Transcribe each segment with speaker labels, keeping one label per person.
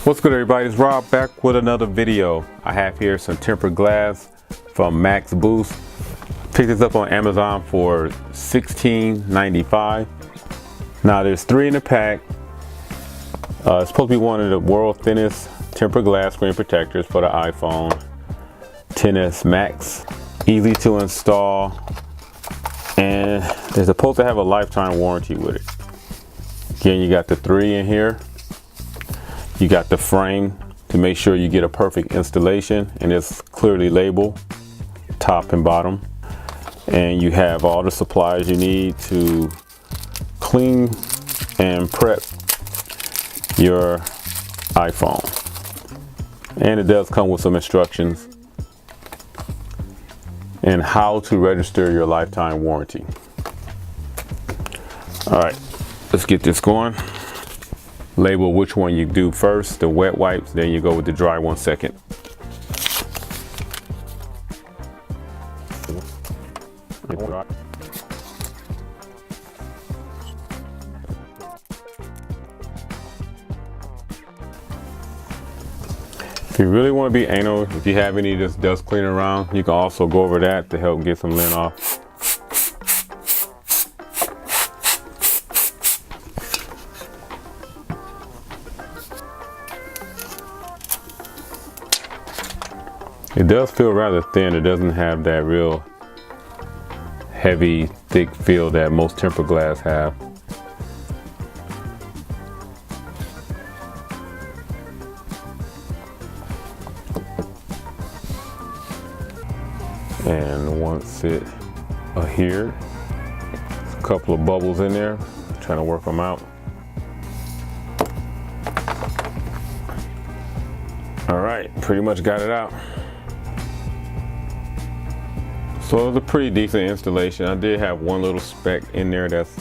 Speaker 1: What's good, everybody? It's Rob back with another video. I have here some tempered glass from MaxBoost. Picked this up on Amazon for $16.95. Now there's 3 in the pack. It's supposed to be one of the world's thinnest tempered glass screen protectors for the iPhone XS Max. Easy to install, and they're supposed to have a lifetime warranty with it. Again, you got the 3 in here. You got the frame to make sure you get a perfect installation, and it's clearly labeled top and bottom. And you have all the supplies you need to clean and prep your iPhone. And it does come with some instructions and how to register your lifetime warranty. All right, let's get this going. Label which one you do first, the wet wipes, then you go with the dry one second. If you really want to be anal, if you have any just dust cleaner around, you can also go over that to help get some lint off. It does feel rather thin. It doesn't have that real heavy, thick feel that most tempered glass have. And once it adhered, there's a couple of bubbles in there. I'm trying to work them out. All right, pretty much got it out. So it was a pretty decent installation. I did have one little speck in there that's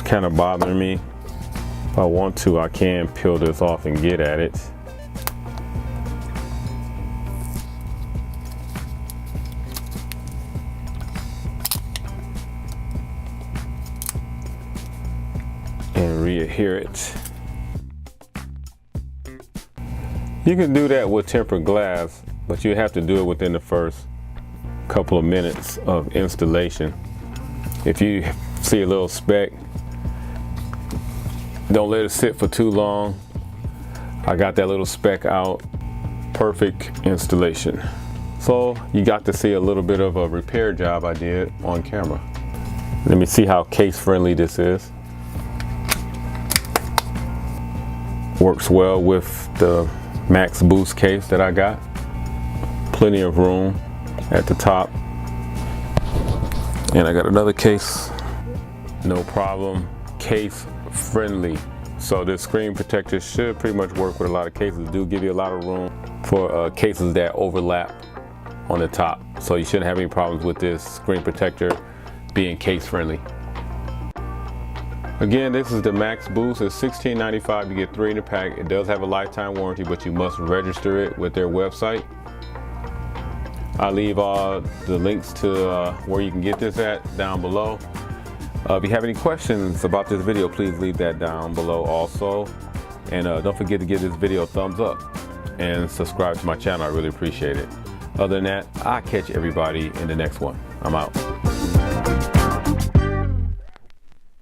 Speaker 1: kind of bothering me. If I want to, I can peel this off and get at it. And re-adhere it. You can do that with tempered glass, but you have to do it within the first couple of minutes of installation. If you see a little speck, don't let it sit for too long. I got that little speck out. Perfect installation. So you got to see a little bit of a repair job I did on camera. Let me see how case friendly this is. Works well with the MaxBoost case that I got. Plenty of room at the top, and I got another case. No problem, case friendly. So this screen protector should pretty much work with a lot of cases. Do give you a lot of room for cases that overlap on the top, so you shouldn't have any problems with this screen protector being case friendly. Again, this is the MaxBoost. It's $16.95. You get 3 in the pack. It does have a lifetime warranty, but you must register it with their website. I'll leave all the links to where you can get this at down below. If you have any questions about this video, please leave that down below also. And don't forget to give this video a thumbs up and subscribe to my channel. I really appreciate it. Other than that, I'll catch everybody in the next one. I'm out.